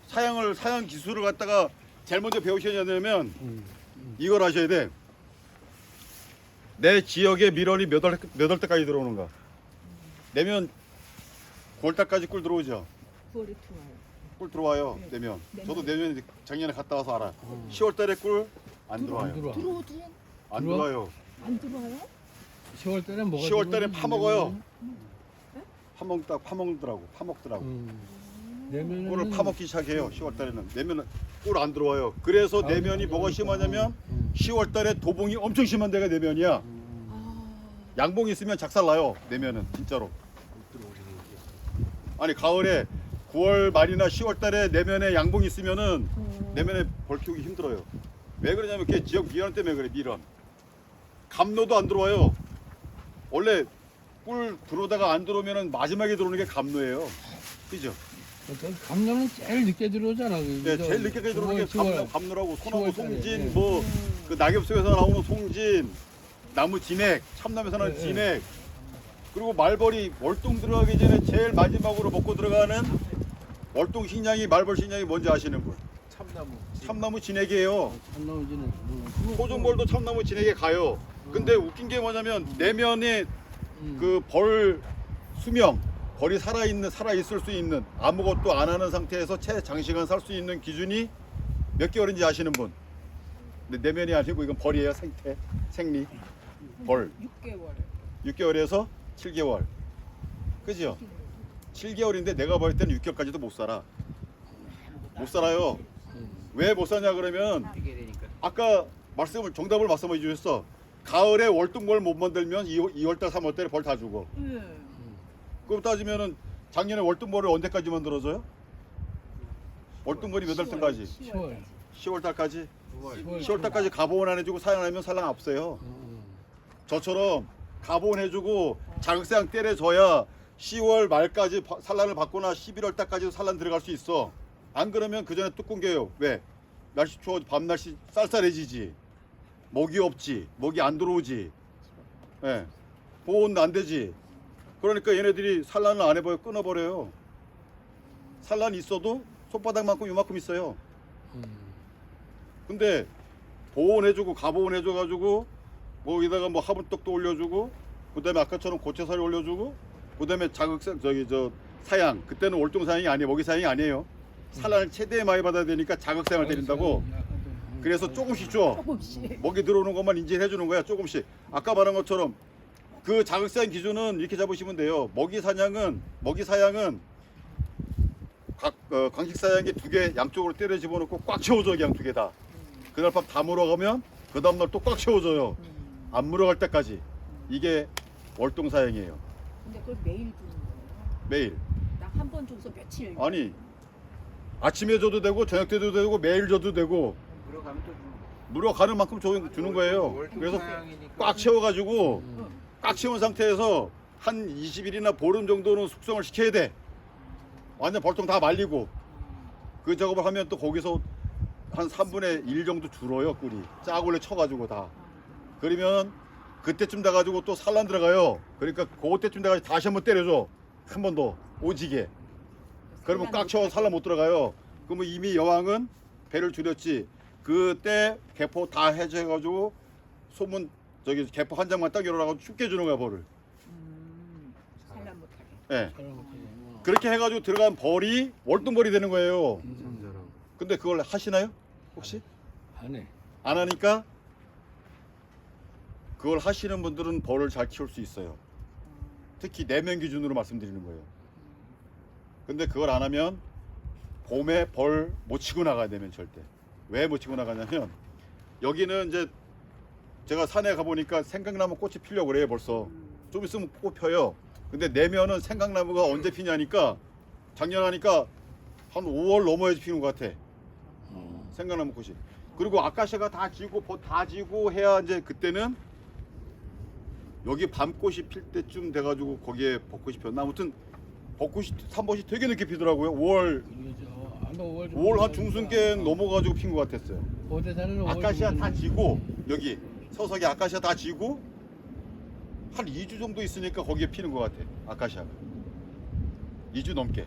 사양 기술을 갖다가 제일 먼저 배우셔야 되면 이걸 하셔야 돼. 내 지역에 밀원이 몇 월 때까지 들어오는가. 내면 9월 달까지 꿀 들어오죠. 9월에 들어와요. 꿀 들어와요. 네. 내면. 내면. 저도 내년 작년에 갔다 와서 알아. 10월 달에 꿀 안 들어와요. 들어오도 안 들어와? 들어와요. 안 들어와요? 10월 달에 뭐가 10월 달에 들어오는지 파먹어요. 모르겠네. 파먹더라고. 내면은 꿀을 파먹기 시작해요. 10월 달에는. 내면 꿀 안 들어와요. 그래서 내면이 뭐가 심하냐면 10월 달에 도봉이 엄청 심한 데가 내면이야. 양봉이 있으면 작살 나요. 내면은 진짜로. 아니 가을에 9월 말이나 10월 달에 내면에 양봉이 있으면은 내면에 벌 키우기 힘들어요. 왜 그러냐면 그게 지역 밀원 때문에 그래. 밀원. 감로도 안 들어와요. 원래 꿀 들어오다가 안 들어오면은 마지막에 들어오는 게 감로예요. 그죠? 감로는 제일 늦게 들어오잖아. 네, 제일 늦게 들어오는 게 10월. 감로라고 소나무 10월 달에, 송진 네. 뭐 그 낙엽 속에서 나오는 송진 나무 진액 참나무에서 나오는 네, 진액 그리고 말벌이 월동 들어가기 전에 제일 마지막으로 먹고 들어가는 월동 식량이 말벌 식량이 뭔지 아시는 분? 참나무 진액이에요. 참나무지는 토종벌도 참나무 진액에 가요. 근데 웃긴 게 뭐냐면 내면에 그 벌 수명 벌이 살아 있을 수 있는 아무것도 안 하는 상태에서 최장시간 살 수 있는 기준이 몇 개월인지 아시는 분? 근데 내면이 아니고 이건 벌이에요. 생리 벌 6개월. 6개월에서 7개월 그죠? 7개월인데 내가 볼 때는 6개월까지도 못 살아. 못 살아요. 왜 못 사냐 그러면 아까 정답을 말씀해 주셨어. 가을에 월등벌 못 만들면 2월달 3월달에 벌 다 죽어. 그럼 따지면은 작년에 월등벌을 언제까지 만들어줘요? 월등벌이 몇 월 때까지? 10월. 10월 달까지? 10월 10월 달까지 가보온 안 해주고 사양하면 살랑 없어요. 저처럼 가보온 해주고 자극세양 때려줘야 10월 말까지 산란을 받거나 11월 달까지도 산란 들어갈 수 있어. 안 그러면 그 전에 뚝 끊겨요. 왜? 날씨 추워 밤 날씨 쌀쌀해지지. 먹이 없지. 먹이 안 들어오지. 예. 보온 안 되지. 그러니까 얘네들이 산란을 안 해버려 끊어버려요. 산란이 있어도 손바닥만큼 요만큼 있어요. 근데 보온해주고 가보온해줘가지고 뭐 여기다가 뭐 화분떡도 올려주고 그다음에 아까처럼 고체살이 올려주고 그다음에 자극성 사양 그때는 월동 사양이 아니에요. 먹이 사양이 아니에요. 산란을 최대에 많이 받아야 되니까 자극성을 때린다고. 그래서 조금씩 줘. 조금씩. 먹이 들어오는 것만 인지해 주는 거야. 조금씩. 아까 말한 것처럼 그 자극성 기준은 이렇게 잡으시면 돼요. 먹이 사양은 광식 사양기 2개 양쪽으로 때려 집어넣고 꽉 채워줘. 그냥 2개 다. 그날 밤 다 물어가면 그 다음날 또 꽉 채워줘요. 안 물어갈 때까지. 이게 월동 사양이에요. 근데 그걸 매일 주는 거예요? 매일. 딱 한 번 줘서 며칠? 아니 아침에 줘도 되고 저녁 때도 되고 매일 줘도 되고 물어가는 만큼 주는 거예요. 그래서 꽉 채워가지고 꽉 채운 상태에서 한 20일이나 보름 정도는 숙성을 시켜야 돼. 완전 벌통 다 말리고 그 작업을 하면 또 거기서 한 3분의 1 정도 줄어요. 꿀이 짜골래 쳐가지고 다. 그러면 그때쯤 돼가지고 또 산란 들어가요. 그러니까 그때쯤 돼가지고 다시 한번 때려줘. 한 번 더 오지게. 그러면 꽉 채워 산란 못 들어가요. 그러면 이미 여왕은 배를 줄였지. 그때 개포 다 해제해가지고 소문 개포 한 장만 딱 열어놔가지고 춥게 주는 거야 벌을. 산란 못하게. 예. 그렇게 해가지고 들어간 벌이 월등벌이 되는 거예요. 근데 그걸 하시나요? 혹시? 안 해. 안 하니까 그걸 하시는 분들은 벌을 잘 키울 수 있어요. 특히 내면 기준으로 말씀드리는 거예요. 근데 그걸 안 하면 봄에 벌 못 치고 나가야 되면 절대. 왜 못 치고 나가냐면 여기는 이제 제가 산에 가보니까 생강나무 꽃이 피려고 그래요. 벌써 좀 있으면 꽃 펴요. 근데 내면은 생강나무가 언제 피냐니까 작년 하니까 한 5월 넘어야지 피는 것 같아. 생강나무 꽃이. 그리고 아카시아가 다 지고 벚 다 지고 해야 이제 그때는 여기 밤꽃이 필 때쯤 돼가지고 거기에 벚꽃이 폈나. 아무튼 벚꽃이 3번이 되게 늦게 피더라고요. 5월 한 중순께 넘어가지고 핀 것 같았어요. 아카시아 다 지고 여기 서석에 아카시아 다 지고 한 2주 정도 있으니까 거기에 피는 것 같아. 아카시아가 2주 넘게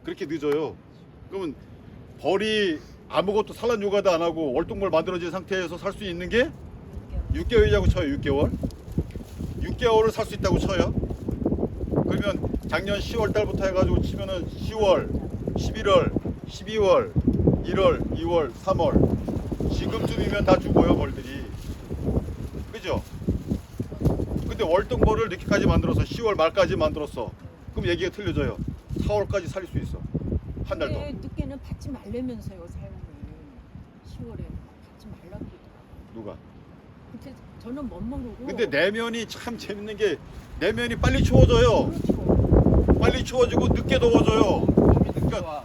그렇게 늦어요. 그러면 벌이 아무것도 산란 유가도 안 하고 월동벌 만들어진 상태에서 살 수 있는 게 6개월이라고 쳐요. 6개월. 6개월을 살 수 있다고 쳐요. 그러면 작년 10월 달부터 해가지고 치면은 10월, 11월, 12월, 1월, 2월, 3월 지금쯤이면 다 죽어요 벌들이. 그죠? 근데 월동벌을 늦게까지 만들어서 10월 말까지 만들었어. 그럼 얘기가 틀려져요. 4월까지 살릴 수 있어. 한 달 더. 늦게는 받지 말라면서요 사용을. 10월에 받지 말라고 그러더라고요. 누가? 근데 저는 못 모르고. 근데 내면이 참 재밌는 게 내면이 빨리 추워져요. 그렇죠. 빨리 추워지고 늦게 더워져요. 봄이 늦게 그러니까 와.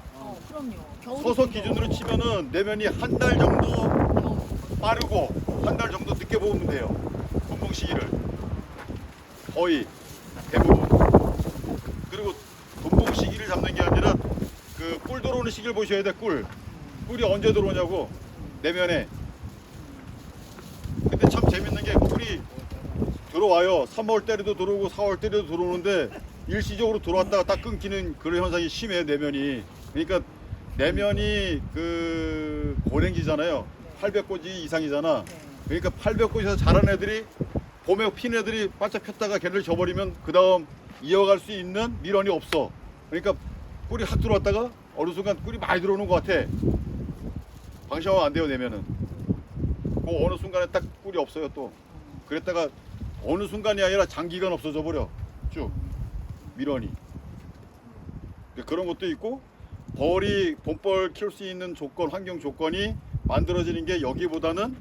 그럼요. 겨울이 서서 돼요. 기준으로 치면은 내면이 한 달 정도 겨울. 빠르고 한 달 정도 늦게 보면 돼요. 분봉 시기를 거의 대부분. 그리고 분봉 시기를 잡는 게 아니라 그 꿀 들어오는 시기를 보셔야 돼. 꿀이 언제 들어오냐고 내면에. 근데 참 재밌는 게 꿀이 들어와요. 3월 때에도 들어오고 4월 때에도 들어오는데 일시적으로 들어왔다가 딱 끊기는 그런 현상이 심해요. 내면이. 그러니까 내면이 그 고랭지잖아요. 800고지 이상이잖아. 네. 그러니까 800고지에서 자란 애들이 봄에 핀 애들이 바짝 폈다가 걔를 져버리면 그 다음 이어갈 수 있는 밀원이 없어. 그러니까 꿀이 확 들어왔다가 어느 순간 꿀이 많이 들어오는 것 같아. 방심하면 안 돼요. 내면은. 그 어느 순간에 딱 꿀이 없어요 또. 그랬다가 어느 순간이 아니라 장기간 없어져 버려. 쭉 밀원이. 그런 것도 있고 벌이 봄벌 키울 수 있는 조건, 환경 조건이 만들어지는 게 여기보다는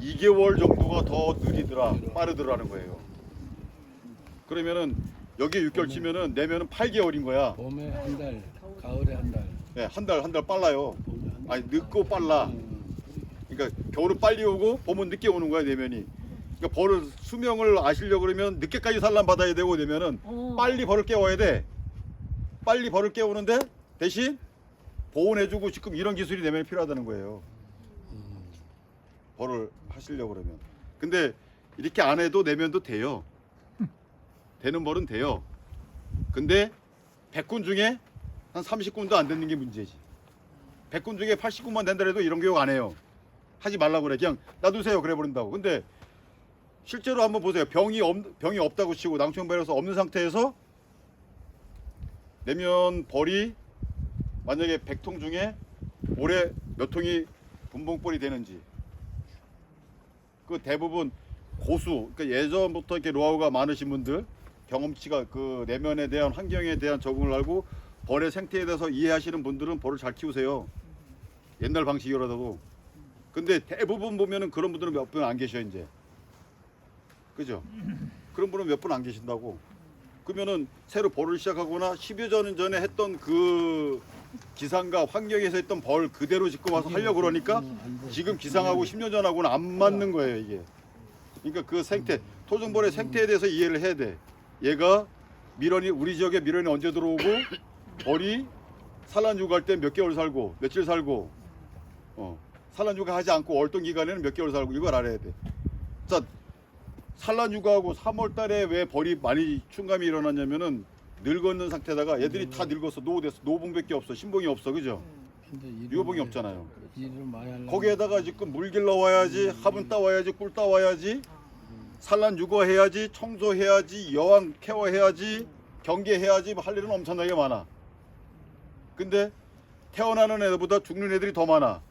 2개월 정도가 더 느리더라, 빠르더라는 거예요. 그러면은 여기 6개월 치면은 내면은 8개월인 거야. 봄에 한 달, 가을에 한 달. 네, 한 달 빨라요. 봄에 한 달. 아니 늦고 빨라. 그러니까 겨울은 빨리 오고 봄은 늦게 오는 거야 내면이. 그러니까 벌을 수명을 아시려고 그러면 늦게까지 산란 받아야 되고 내면은 빨리 벌을 깨워야 돼. 빨리 벌을 깨우는데 대신 보온해주고 지금 이런 기술이 내면에 필요하다는 거예요. 벌을 하시려고 그러면. 근데 이렇게 안 해도 내면도 돼요. 되는 벌은 돼요. 근데 100군 중에 한 30군도 안 되는 게 문제지. 100군 중에 80군만 된다해도 이런 교육 안 해요. 하지 말라고 그래. 그냥 놔두세요 그래 버린다고. 근데 실제로 한번 보세요. 병이 없다고 치고 낭충바이러스 없는 상태에서 내면 벌이 만약에 100통 중에 올해 몇 통이 분봉벌이 되는지. 그 대부분 고수, 그러니까 예전부터 이렇게 노하우가 많으신 분들, 경험치가 그 내면에 대한 환경에 대한 적응을 알고 벌의 생태에 대해서 이해하시는 분들은 벌을 잘 키우세요. 옛날 방식이라도. 근데 대부분 보면은 그런 분들은 몇 분 안 계셔 이제. 그죠? 그런 분은 몇 분 안 계신다고. 그러면은 새로 벌을 시작하거나 10여 년 전에 했던 그 기상과 환경에서 했던 벌 그대로 짓고 와서 하려고 그러니까 지금 기상하고 10년 전하고는 안 맞는 거예요 이게. 그러니까 그 생태, 토종벌의 생태에 대해서 이해를 해야 돼. 얘가 밀원이 우리 지역에 밀원이 언제 들어오고 벌이 산란주가 할 때 몇 개월 살고 며칠 살고 산란주가 하지 않고 월동 기간에는 몇 개월 살고 이걸 알아야 돼. 자, 산란주가하고 3월 달에 왜 벌이 많이 충감이 일어났냐면은 늙었는 상태다가 얘들이 다 늙었어. 노후됐어. 노봉밖에 없어. 신봉이 없어. 그죠? 유효봉이 없잖아요. 일을 많이 하려면 거기에다가 지금 물 길러와야지, 화분 따와야지, 꿀 따와야지, 산란 유거해야지, 청소해야지, 여왕 케어해야지, 경계해야지 뭐 할 일은 엄청나게 많아. 근데 태어나는 애들보다 죽는 애들이 더 많아.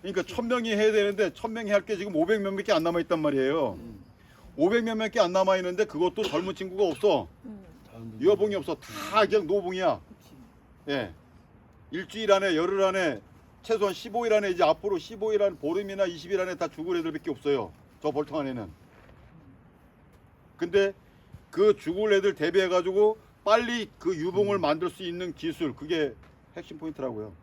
그러니까 1000명이 해야 되는데 1000명이 할 게 지금 500명밖에 안 남아 있단 말이에요. 500명밖에 안 남아 있는데 그것도 젊은 친구가 없어. 유아봉이 없어. 다 그냥 노봉이야. 예. 일주일 안에 열흘 안에 최소한 15일 안에 이제 앞으로 15일 안 보름이나 20일 안에 다 죽을 애들밖에 없어요. 저 벌통 안에는. 근데 그 죽을 애들 대비해 가지고 빨리 그 유봉을 만들 수 있는 기술, 그게 핵심 포인트라고요.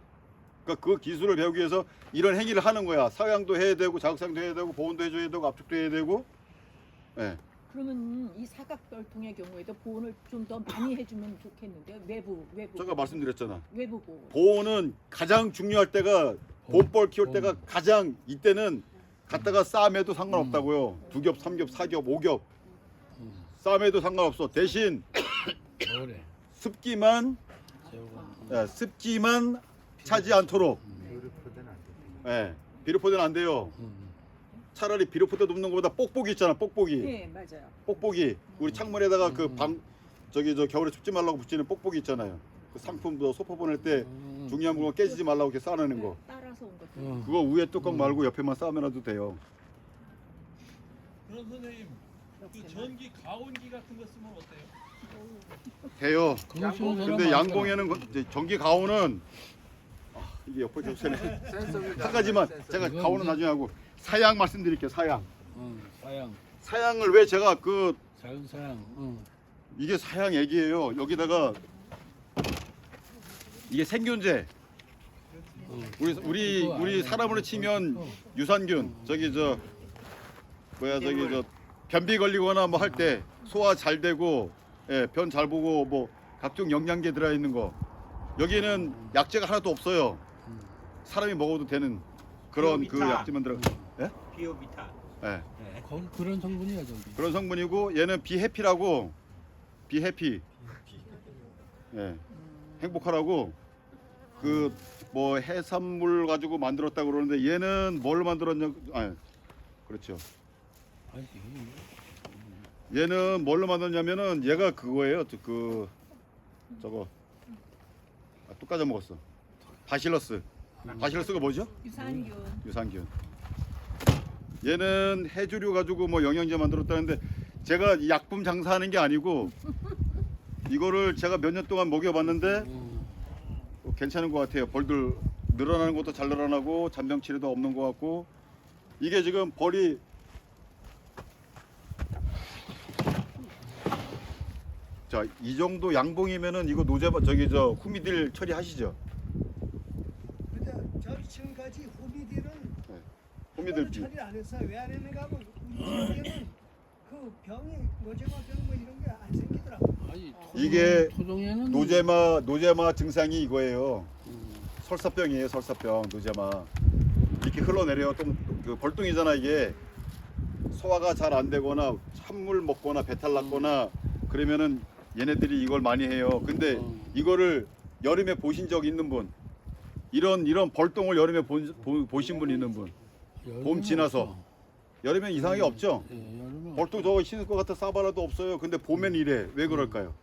그러니까 그 기술을 배우기 위해서 이런 행위를 하는 거야. 사양도 해야 되고 자극상도 해야 되고 보온도 해줘야 되고 압축도 해야 되고. 예. 그러면 이 사각별통의 경우에도 보온을 좀 더 많이 해주면 좋겠는데요. 외부. 제가 말씀드렸잖아. 외부 보온. 보온은 가장 중요할 때가 봄벌 키울 때가 가장 이때는 갖다가 쌈해도 상관없다고요. 2겹, 3겹, 4겹, 5겹 쌈해도 상관없어. 대신 겨울에 습기만 새우가 습기만 차지 않도록. 비료포대는 안 돼. 예. 비료포대는 안 돼요. 차라리 비료포대 눕는 것보다 뽁뽁이 있잖아. 뽁뽁이. 네, 맞아요. 뽁뽁이. 우리 창문에다가 그 방 저기 저 겨울에 춥지 말라고 붙이는 뽁뽁이 있잖아요. 그 상품도 소파 보낼 때 중요한 물건 깨지지 말라고 이렇게 쌓아놓는 거. 따라서 온 것들. 그거 위에 뚜껑 말고 옆에만 쌓아놔도 돼요. 그럼 선생님 그 전기 가온기 같은 거 쓰면 어때요? 돼요. 그거 근데 양봉에는 이제 전기 가온은 이게 옆에 접시네. 한 가지만 제가 이건 가온은 이제- 나중에 하고 사양 말씀드릴게요. 사양. 사양, 사양을 왜 제가 그 작은 사양. 이게 사양 액이에요. 여기다가 이게 생균제. 우리 사람으로 치면 유산균. 저기 저 뭐야 저기 저 변비 걸리거나 뭐 할 때 소화 잘 되고 예, 변 잘 보고 뭐 각종 영양제 들어 있는 거. 여기는 약재가 하나도 없어요. 사람이 먹어도 되는 그런 그 비오비타. 약재만 들어. 예? 비오비타. 예. 거기 그런 성분이야 저기. 그런 성분이고 얘는 비해피라고 비해피. 예. 행복하라고 그 뭐 해산물 가지고 만들었다고 그러는데 얘는 뭘 만들었냐? 아, 그렇죠. 아니, 얘는 뭘로 만들었냐면은 얘가 그거예요. 저거 또 까져먹었어. 바실러스. 바실러스가 뭐죠? 유산균. 유산균. 얘는 해조류 가지고 뭐 영양제 만들었다는데 제가 이 약품 장사하는 게 아니고 이거를 제가 몇 년 동안 먹여봤는데 괜찮은 것 같아요. 벌들 늘어나는 것도 잘 늘어나고 잔병 치레도 없는 것 같고 이게 지금 벌이 자, 이 정도 양봉이면은 이거 노제마 저기 저 후미딜 처리하시죠? 근데 저 지금까지 호미들은 후미딜 비. 처리 안 했어. 왜 안 했는가 하면 우리 지역에는 그 병이 노제마 병 뭐 이런 게 안 생기더라고. 아니, 이게 토종에는 노제마 증상이 이거예요. 설사병이에요, 설사병. 노제마 이렇게 흘러내려요. 그 벌뚱이잖아 이게. 소화가 잘 안 되거나 찬물 먹거나 배탈 났거나 그러면은 얘네들이 이걸 많이 해요. 근데 이거를 여름에 보신 적 있는 분, 이런 벌똥을 여름에 보신 분 있는 분, 봄 지나서 여름엔 이상하게 없죠. 여름에 벌똥 저거 신을 것 같아 싸바라도 없어요. 근데 봄엔 이래. 왜 그럴까요?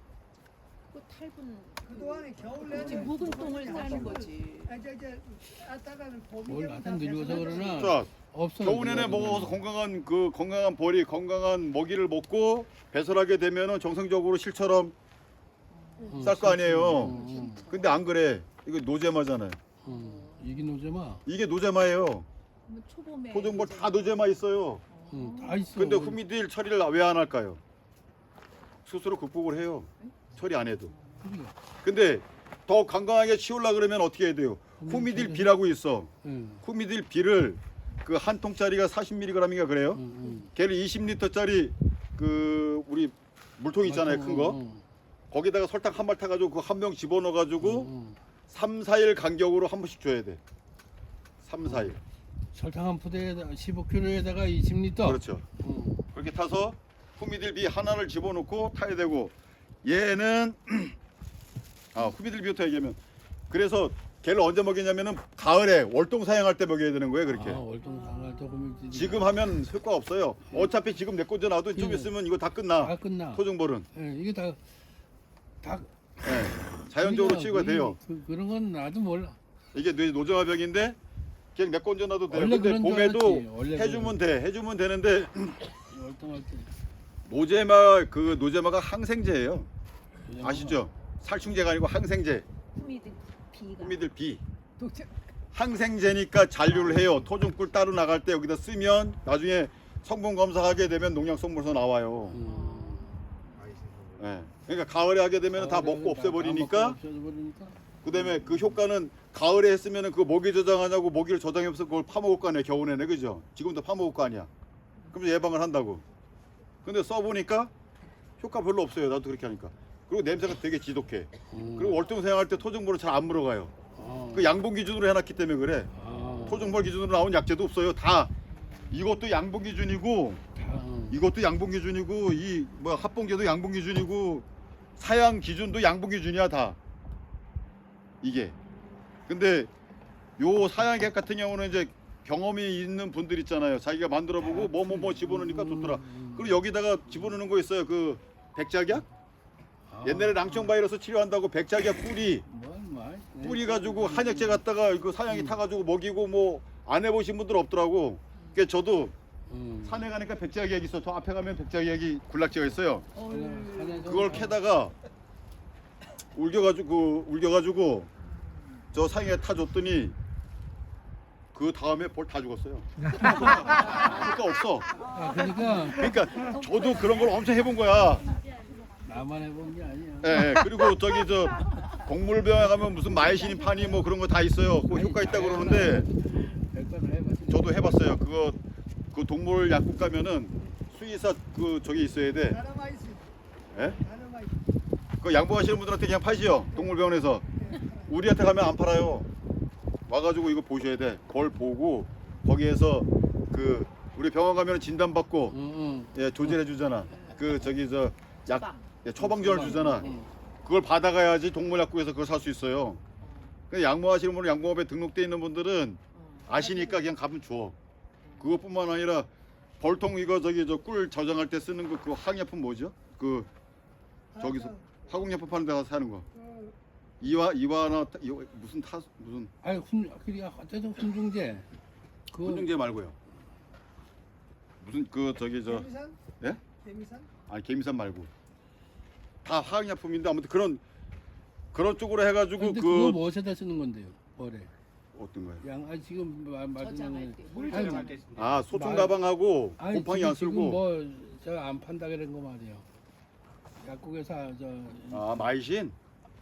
그 탈분. 그동안에 겨울 그렇지, 내내 묵은 똥을 싸는 거지. 이제 따다가는 봄이 뭘 되면 하여튼 늙어서 그러나 자, 없어. 겨우내내 먹어서 건강한 벌이 건강한 먹이를 먹고 배설하게 되면은 정상적으로 실처럼 쌀 거 아니에요. 근데 안 그래. 이거 노제마잖아요. 이게 노제마. 이게 노제마예요. 뭐 초봄에. 토종벌 다 노제마 있어요. 다 있어. 근데 후미딜 처리를 왜 안 할까요? 스스로 극복을 해요. 처리 안 해도. 그러니까. 근데 더 건강하게 치우려 그러면 어떻게 해야 돼요? 후미딜 B라고 있어. 후미딜 B를 그 한 통짜리가 40mg인가 그래요? 걔를 20리터짜리 그 우리 물통 있잖아요, 큰 거. 거기다가 설탕 한 발 타가지고 그 한 병 집어넣어 가지고 3, 4일 간격으로 한 번씩 줘야 돼. 3, 4일. 설탕 한 푸대에다가 15kg에다가 20리터. 그렇죠. 그렇게 타서 후미딜 B 하나를 집어넣고 타야 되고 얘는 후미딜 B부터 얘기하면 그래서 걔를 언제 먹이냐면은 가을에 월동 사냥할 때 먹여야 되는 거예요, 그렇게. 월동 상할 때 그러면 지금 하면 효과 없어요. 어차피 지금 내 건데 놔도 좀 있으면 이거 다 끝나. 다 끝나. 토종벌은. 예, 이게 다 자연적으로 치유가 돼요. 그런 건 나도 몰라. 이게 노정화병인데 그냥 내 건져 놔도 돼요. 원래 근데 그런 줄 봄에도 알았지. 원래 해주면 되는데 월동할 때. 노제마가 항생제예요. 아시죠? 살충제가 아니고 항생제. 후미들 비가. 후미딜 B. 도대체 항생제니까 잔류를 해요. 토종꿀 따로 나갈 때 여기다 쓰면 나중에 성분 검사하게 되면 농약 성분서 나와요. 예. 그러니까 가을에 하게 되면 다 먹고 없애버리니까 그다음에 그 효과는 가을에 했으면은 그 모기 저장하냐고 모기를 저장해서 그걸 파먹을 거 아니야 겨우내내 그죠? 지금도 파먹을 거 아니야. 그럼 예방을 한다고. 근데 써보니까 효과 별로 없어요. 나도 그렇게 하니까. 그리고 냄새가 되게 지독해. 그리고 월동 사용할 때 토종벌은 잘 안 물어가요. 그 양봉 기준으로 해놨기 때문에 그래. 토종벌 기준으로 나온 약재도 없어요. 다 이것도 양봉 기준이고 이것도 양봉 기준이고 이 뭐 합봉제도 양봉 기준이고 사양 기준도 양봉 기준이야 다. 이게 근데 요 사양객 같은 경우는 이제 경험이 있는 분들 있잖아요. 자기가 만들어보고 뭐 집어넣으니까 좋더라. 그리고 여기다가 집어넣는 거 있어요. 그 백작약? 옛날에 랑청 바이러스 치료한다고 백작약 뿌리 가지고 한약재 갖다가 이거 사양이 타가지고 먹이고 뭐 안 해보신 분들 없더라고. 그러니까 저도 산에 가니까 백작약이 있어. 저 앞에 가면 백작약이 군락지가 있어요. 그걸 캐다가 울겨가지고 저 상에 타줬더니 그 다음에 벌 다 죽었어요. 그러니까 없어. 그러니까 저도 그런 걸 엄청 해본 거야. 나만 해본 게 아니야. 예, 그리고 저기 저 동물병원에 가면 무슨 마이시닌 파니 뭐 그런 거 다 있어요. 그 효과 있다고 그러는데 저도 해봤어요. 그거 그 동물 약국 가면은 수의사 그 저기 있어야 돼. 다나마이스. 예? 다나마이스. 그 양보하시는 분들한테 그냥 파시요. 동물병원에서. 우리한테 가면 안 팔아요. 와가지고 이거 보셔야 돼. 벌 보고 거기에서 그 우리 병원 가면 진단 받고 예 조절해 주잖아. 그 저기 저 약 처방전을 주잖아. 그걸 받아가야지 동물약국에서 그걸 살 수 있어요. 그냥 양모하시는 분은 양모업에 등록돼 있는 분들은 아시니까 그냥 가면 줘. 그것뿐만 아니라 벌통 이거 저기 저 꿀 저장할 때 쓰는 그 항약품 뭐죠? 그 저기서 화공약품 파는 데 가서 사는 거. 이와나 무슨 아니 그러니까 어쨌든 훈중제. 훈증제 말고요. 무슨 그 저기 저 개미산? 예? 개미산? 아니 개미산 말고 다 화학약품인데 아무튼 그런 쪽으로 해가지고 근데 그 그거 무엇에다 쓰는 건데요? 벌에. 어떤 거예요? 양 지금 저장할 때. 물 아니, 저장할 때 아 소총 가방하고 아니, 곰팡이 안 지금 쓸고 뭐저 안 판다 그런 거 말이에요. 약국에서 아 마이신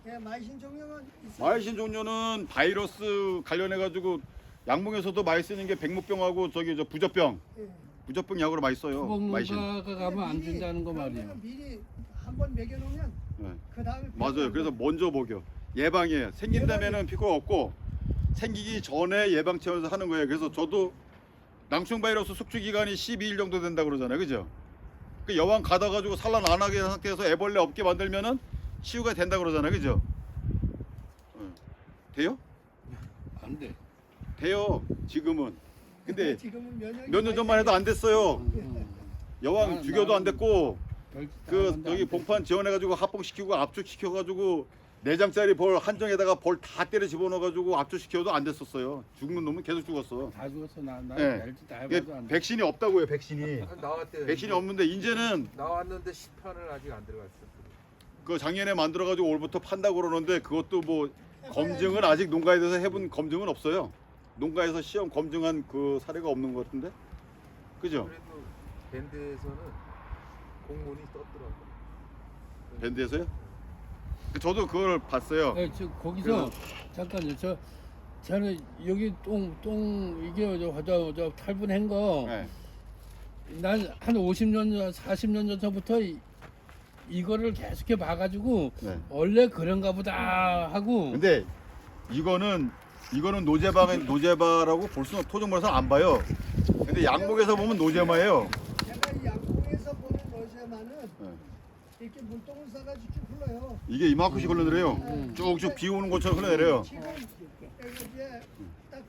예, 마이신 종류는 있어요. 마이신 종류는 바이러스 관련해 가지고 약국에서도 많이 쓰는 게 백목병하고 저기 저 부적병 예. 약으로 많이 써요. 마이신. 초봉농가가 가면 안 준다는 거 말이에요. 미리 한번 먹여놓으면 네. 그 다음에 맞아요. 그래서 먼저 먹여 예방해. 생긴다면은 필요가 없고 생기기 전에 예방 차원에서 하는 거예요. 그래서 저도 낭충 바이러스 숙주 기간이 12일 정도 된다 그러잖아요. 그죠? 그 여왕 가다 가지고 산란 안 하게 한 상태에서 애벌레 없게 만들면은 치유가 된다 그러잖아요. 그죠? 돼요? 안 돼. 돼요. 지금은. 근데 지금은 면역이 몇 년 전만 해도 안 됐어요. 여왕 아, 죽여도 안 됐고 별짓 다 그 하는데 여기 안 돼. 본판 지원해가지고 합봉시키고 압축시켜가지고 4장짜리 벌 한정에다가 벌 다 때려 집어넣어가지고 압축시켜도 안 됐었어요. 죽는 놈은 계속 죽었어. 다 죽었어. 나 네. 별짓 다 이게 해봐도 안 돼. 백신이 없다고요. 백신이. 나왔대. 백신이 없는데 이제는 나왔는데 10편을 아직 안 들어갔어. 그 작년에 만들어가지고 올부터 판다고 그러는데 그것도 뭐 검증은 아직 농가에 대해서 해본 검증은 없어요. 농가에서 시험 검증한 그 사례가 없는 것 같은데, 그죠? 그래도 밴드에서는 공문이 떴더라고. 밴드에서요? 저도 그걸 봤어요. 네, 거기서 잠깐요. 저는 여기 똥 이게 저 탈분한 거. 네. 난 한 50년 40년 전부터 이거를 계속해 봐가지고 네. 원래 그런가 보다 하고. 근데 이거는 노제바라고 볼 수는 토종벌에서 안 봐요. 근데 양목에서 보면 노제마예요. 제가 이 양봉에서 보는 노제마는 네. 이렇게 물똥을 싸가지고 쭉 흘러요. 이게 이만큼씩 흘러내려요. 쭉쭉 비 오는 것처럼 흘러내려요. 지금 여기에 딱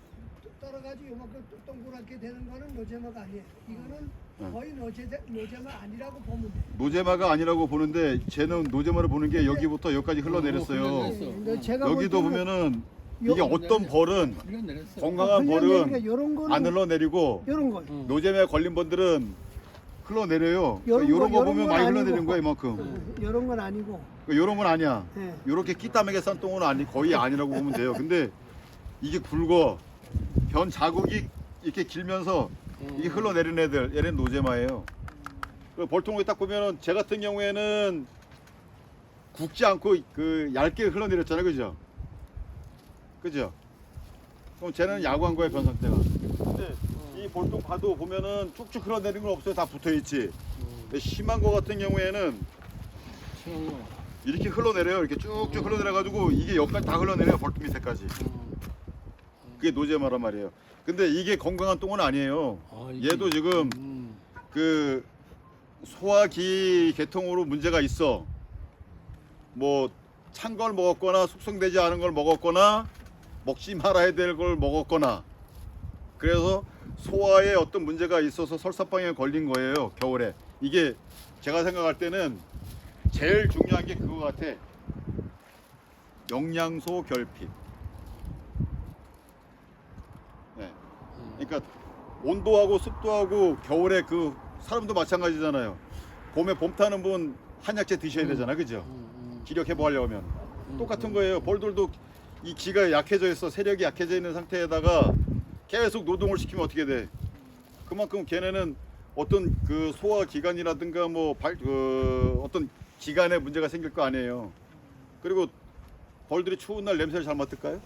떨어가지고 요만큼 동그랗게 되는 거는 노제마가 아니에요. 이거는 거의 노제마 아니라고 보면 돼. 노제마가 아니라고 보는데 쟤는 노제마를 보는 게 여기부터 여기까지 흘러내렸어요. 흘러내렸어. 근데 제가 여기도 볼 때는 보면은 이게 어떤 벌은 흘러내렸어. 건강한 벌은 요런 거는 안 흘러내리고 요런 거. 노제마에 걸린 벌들은 흘러내려요. 요런 이런 거 거, 보면 요런 많이 건 흘러내리는 아니고. 거야 이만큼. 요런 건 아니고. 이런 건 아니야. 예. 이렇게 끼따매게 싼 똥은 거의 아니라고 보면 돼요. 근데 이게 굵어. 변 자국이 이렇게 길면서 이게 흘러내린 애들, 얘는 노제마예요. 그 벌통을 딱 보면은 제 같은 경우에는 굵지 않고 그 얇게 흘러내렸잖아요, 그죠? 그죠? 그럼 쟤는 야구한 거예요, 변 상태가. 근데 이 벌통 봐도 보면은 쭉쭉 흘러내리는 건 없어요, 다 붙어 있지. 근데 심한 거 같은 경우에는 이렇게 흘러내려요, 이렇게 쭉쭉 흘러내려가지고 이게 여기까지 다 흘러내려요, 벌통 밑에까지. 그게 노제마란 말이에요. 근데 이게 건강한 똥은 아니에요. 얘도 지금 그 소화기 계통으로 문제가 있어. 뭐 찬 걸 먹었거나 숙성되지 않은 걸 먹었거나 먹지 말아야 될 걸 먹었거나 그래서 소화에 어떤 문제가 있어서 설사병에 걸린 거예요. 겨울에. 이게 제가 생각할 때는 제일 중요한 게 그거 같아. 영양소 결핍. 네. 그러니까 온도하고 습도하고 겨울에 그 사람도 마찬가지잖아요. 봄에 봄 타는 분 한약재 드셔야 되잖아, 그죠? 기력 회복하려면 똑같은 거예요. 벌들도 이 기가 약해져 있어, 세력이 약해져 있는 상태에다가 계속 노동을 시키면 어떻게 돼? 그만큼 걔네는 어떤 그 소화 기관이라든가 뭐 어떤 기관에 문제가 생길 거 아니에요. 그리고 벌들이 추운 날 냄새를 잘 맡을까요?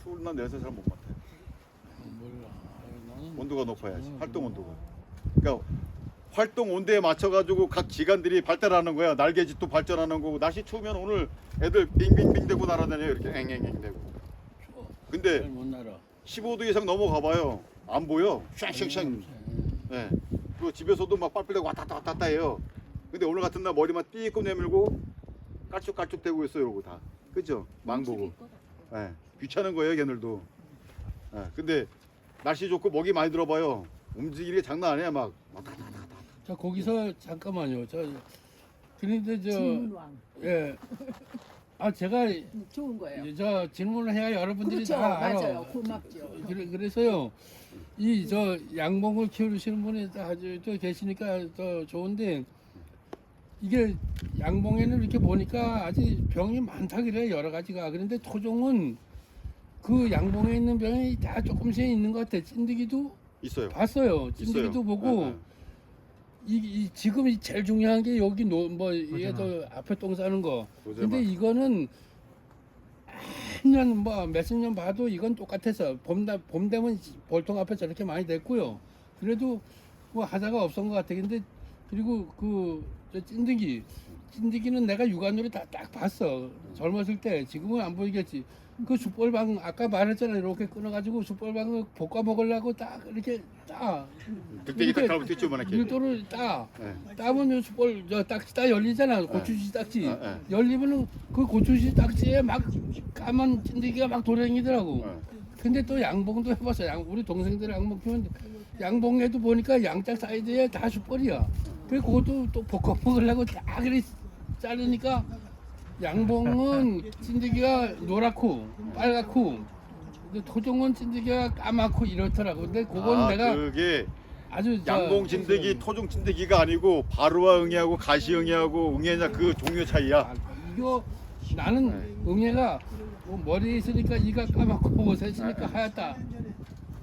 추운 날 냄새 잘 못 맡아요. 몰라. 나는 온도가 높아야지. 활동 온도가. 그러니까 활동 온도에 맞춰 가지고 각 기관들이 발달하는 거야. 날개짓도 발전하는 거고. 날씨 추우면 오늘 애들 빙빙빙 대고 날아다녀요. 이렇게 앵앵앵 대고. 근데 못 날아. 15도 이상 넘어가 봐요. 안 보여. 샹샹샹. 예. 그리고 집에서도 막 빨빨대고 왔다 갔다 해요. 근데 오늘 같은 날 머리만 띠끔 내밀고 깔쭉깔쭉 대고 있어요. 이러고 다. 그죠? 망보고. 예. 귀찮은 거예요, 걔들도. 예. 근데 날씨 좋고 먹이 많이 들어봐요. 움직이는 게 장난 아니야. 막 왔다 갔다 갔다. 자 거기서 잠깐만요. 그런데 질문왕. 예. 아 제가 좋은 거예요. 저 질문을 해야 여러분들이 그렇죠. 다 알아. 맞아요. 고맙죠. 그래서요. 이 저 양봉을 키우시는 분이 아주 또 계시니까 더 좋은데 이게 양봉에는 이렇게 보니까 아주 병이 많다 그래 여러 가지가. 그런데 토종은 그 양봉에 있는 병이 다 조금씩 있는 것 같아. 찐득이도 있어요. 봤어요. 찐득이도 있어요. 보고. 예, 예. 지금 제일 중요한 게 여기 뭐 이게 더 앞에 똥 싸는 거. 근데 노제마. 이거는 한년 뭐 몇십 년 봐도 이건 똑같아서 봄 되면 볼통 앞에 저렇게 많이 됐고요. 그래도 뭐 하자가 없었던 것 같아. 근데 그리고 저 찐득이는 내가 육안으로 딱 봤어. 젊었을 때. 지금은 안 보이겠지. 그 숯벌방 아까 말했잖아. 이렇게 끊어가지고 숯벌방을 볶아 먹으려고 딱 이렇게 딱 득대기 딱 달고 뛰죠, 만약에. 밀도를 딱 예. 따면 요 숯벌 저 딱지 딱 열리잖아. 고추씨 딱지 예, 예. 열리면은 그 고추씨 딱지에 막 까만 찐득이가 막 돌아다니더라고. 예. 근데 또 양봉도 해봤어. 우리 동생들 양봉 키우는데 양봉에도 보니까 양짝 사이드에 다 숯벌이야. 그래 그것도 또 볶아 먹으려고 딱 그래 자르니까 양봉은 찐득이가 노랗고 빨갛고 근데 토종은 찐득이가 까맣고 이렇더라고. 근데 그건 내가 그게 아주 양봉 진드기, 토종 진드기가 아니고 바루와 응애하고 가시 응애하고 응애냐 그 종류 차이야. 이거 나는 응애가 뭐 머리에 있으니까 이가 까맣고 옷에 있으니까 하얗다.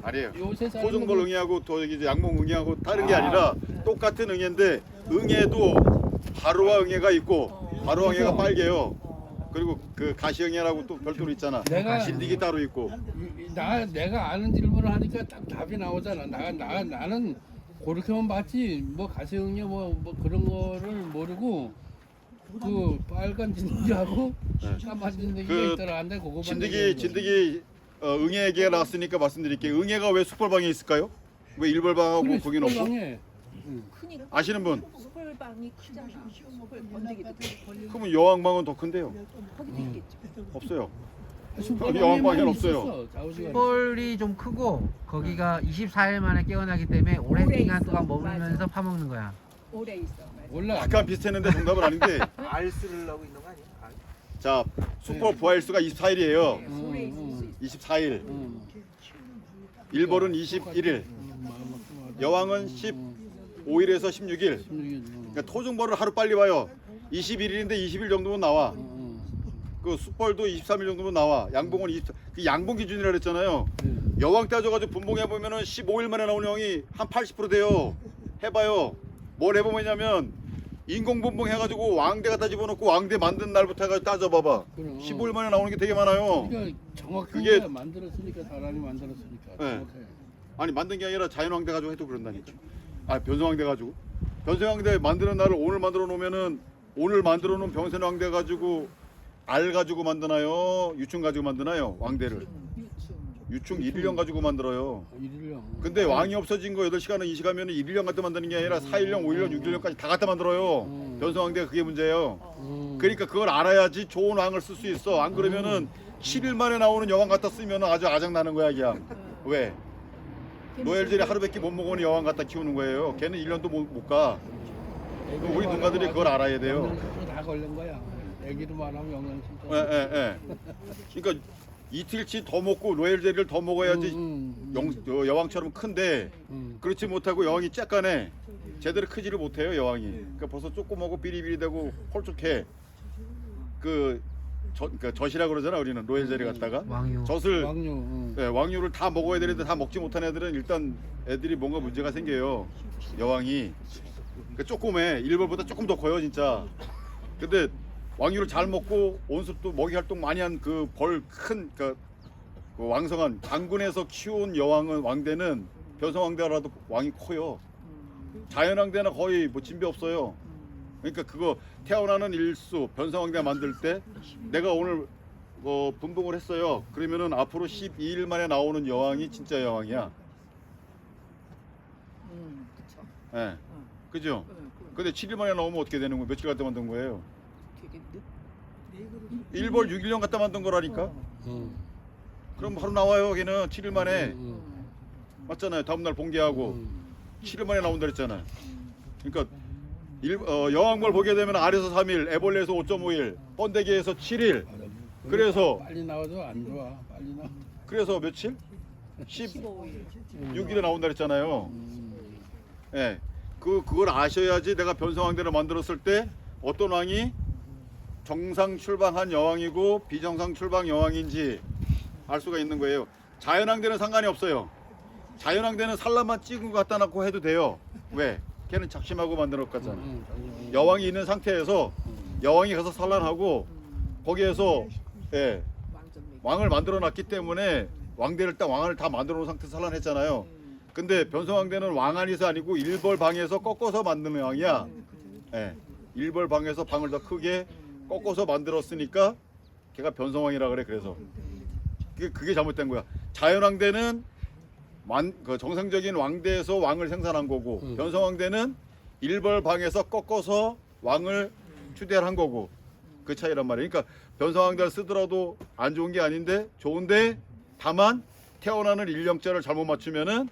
아니에요. 요새 사는 토종벌 거는- 응애하고 또 이제 양봉 응애하고 다른 게 아니라 똑같은 응애인데 응애도 바루와 응애가 있고 바루와 응애가 빨개요. 그리고 그 가시 응애라고 또 별도로 있잖아. 내가- 진드기 따로 있고. 내가 아는 질문을 하니까 딱 답이 나오잖아. 나는 그렇게만 봤지 뭐 가시응애 뭐 그런 거를 모르고 그 빨간 진드기하고 까만 진드기가 그 있더라. 근데 그거만 진드기 응애 얘기가 나왔으니까 말씀드릴게요. 응애가 왜 숯벌방에 있을까요? 왜 일벌방하고 거기는 없고? 크니까 아시는 분? 숯불방이 크잖아. 숯불 번데기도 크고. 그러면 여왕방은 더 큰데요? 거기도 있겠죠. 없어요. 숯벌방에만 여왕방에는 있었어, 없어요. 좌우지간에. 숯벌이 좀 크고 거기가 24일 만에 깨어나기 때문에 오랜 오래 기간 있어. 동안 머물면서 맞아. 파먹는 거야. 오래 있어. 맞아. 몰라. 약간 비슷했는데 정답은 아닌데. 알 쓰려고 있는 거 아니야? 알. 자, 숯벌 부화일수가 24일이에요. 오래 있을 수 있어. 24일. 일벌은 21일. 여왕은 15일에서 16일. 그러니까 토종벌을 하루 빨리 와요. 21일인데 20일 정도면 나와. 그 숯벌도 23일 정도면 나와. 양봉은 24. 그 양봉 기준이라 그랬잖아요. 여왕 따져가지고 분봉해 보면은 15일 만에 나오는 여왕이 한 80% 돼요. 해봐요. 뭘 해보면냐면 인공 분봉 해가지고 왕대 갖다 집어넣고 왕대 만든 날부터 해가지고 따져봐봐. 그럼. 15일 만에 나오는 게 되게 많아요. 그러니까 정확하게 그게- 만들었으니까 사람이 만들었으니까 네. 정확해. 아니 만든 게 아니라 자연왕대 가지고 해도 그런다니까. 아 변성왕대 가지고. 변성왕대 만드는 날을 오늘 만들어 놓으면은 오늘 만들어 놓은 변성왕대 가지고 알 가지고 만드나요? 유충 가지고 만드나요? 왕대를. 유충 1년 가지고 만들어요. 일일령. 근데 왕이 없어진 거 8시간은 2시간이면 1년 갖다 만드는 게 아니라 4일령, 5일령, 6일령까지 다 갖다 만들어요. 변성왕대가 그게 문제예요. 그러니까 그걸 알아야지 좋은 왕을 쓸 수 있어. 안 그러면은 7일 만에 나오는 여왕 갖다 쓰면 아주 아장나는 거야 그냥. 왜? 노엘젤이 하루밖에 못 먹으니 여왕 갖다 키우는 거예요. 걔는 1년도 못 가. 우리 농가들이 그걸 알아야 돼요. 영양실조 다 걸린 거야. 애기로만 하면 영양실조. 예. 그러니까 이틀치 더 먹고 노엘젤을 더 먹어야지 여왕처럼 큰데 그렇지 못하고 여왕이 쬐깐해. 제대로 크지를 못해요 여왕이. 그러니까 벌써 조그마고 비리비리되고 홀쭉해. 그러니까 젖이라 그러잖아 우리는 노엘젤이 갖다가 왕유. 젖을 왕류. 네, 왕유를 다 먹어야 되는데 다 먹지 못한 애들은 일단 애들이 뭔가 문제가 생겨요. 여왕이 그러니까 조그매 일벌보다 조금 더 커요 진짜. 근데 왕유를 잘 먹고 온습도 먹이 활동 많이 한 그 벌 큰 그러니까 그 왕성한 장군에서 키운 여왕은 왕대는 변성왕대라도 왕이 커요. 자연왕대는 거의 뭐 진배 없어요. 그러니까 그거 태어나는 일수 변성왕대 만들 때 내가 오늘 분봉을 했어요. 그러면은 앞으로 12일 만에 나오는 여왕이 진짜 여왕이야. 그쵸. 예. 그죠? 근데 7일 만에 나오면 어떻게 되는 거예요? 며칠 갖다 만든 거예요? 되게 늦. 1벌 6일령 갖다 만든 거라니까. 그럼 바로 나와요. 걔는 7일 만에. 맞잖아요. 다음 날 봉개하고 7일 만에 나온다 그랬잖아요. 그러니까 여왕벌 보게 되면 알에서 3일, 애벌레에서 5.5일, 번데기에서 7일. 그래서 빨리 나와도 안 좋아. 빨리 나. 그래서 며칠? 15일. 6일에 나온다 그랬잖아요. 예. 그걸 아셔야지 내가 변성왕대를 만들었을 때 어떤 왕이 정상 출방한 여왕이고 비정상 출방 여왕인지 알 수가 있는 거예요. 자연왕대는 상관이 없어요. 자연왕대는 산란만 찍은 거 갖다 놓고 해도 돼요. 왜? 걔는 작심하고 만들었잖아. 여왕이 있는 상태에서 여왕이 가서 산란하고 거기에서 예, 왕을 만들어 놨기 때문에 왕대를 딱 왕을 다 만들어 놓은 상태에서 산란했잖아요. 근데 변성왕대는 왕안에서 아니고 일벌방에서 꺾어서 만드는 왕이야. 예, 일벌방에서 방을 더 크게 꺾어서 만들었으니까 걔가 변성왕이라 그래. 그래서 그게 잘못된 거야. 자연왕대는 그 정상적인 왕대에서 왕을 생산한 거고 변성왕대는 일벌방에서 꺾어서 왕을 추대한 거고 그 차이란 말이에요. 그러니까 변성왕대를 쓰더라도 안 좋은 게 아닌데 좋은데 다만 태어나는 일령자를 잘못 맞추면은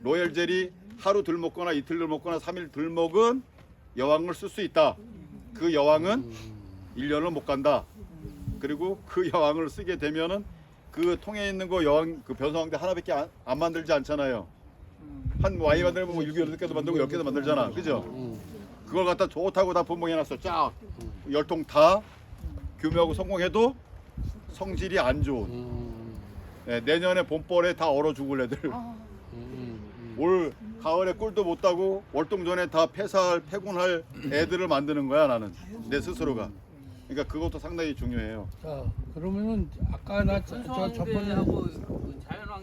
로얄젤이 하루 덜 먹거나 이틀 덜 먹거나 3일 덜 먹은 여왕을 쓸 수 있다. 그 여왕은 1년을 못 간다. 그리고 그 여왕을 쓰게 되면은 그 통에 있는 거 여왕 그 변성왕대 하나밖에 안 만들지 않잖아요. 한 와인 만들면 뭐 7, 8개도 만들고 10개도 만들잖아. 그죠? 그걸 갖다 좋다고 다 분봉해놨어. 쫙 10통 다 교묘하고 성공해도 성질이 안 좋은. 네, 내년에 봄벌에 다 얼어 죽을 애들. 올 가을에 꿀도 못 따고 월동 전에 다 폐군할 애들을 만드는 거야 나는 내 스스로가. 그러니까 그것도 상당히 중요해요. 자, 그러면은 아까 나 저 저번에 변성왕대하고 그 자연왕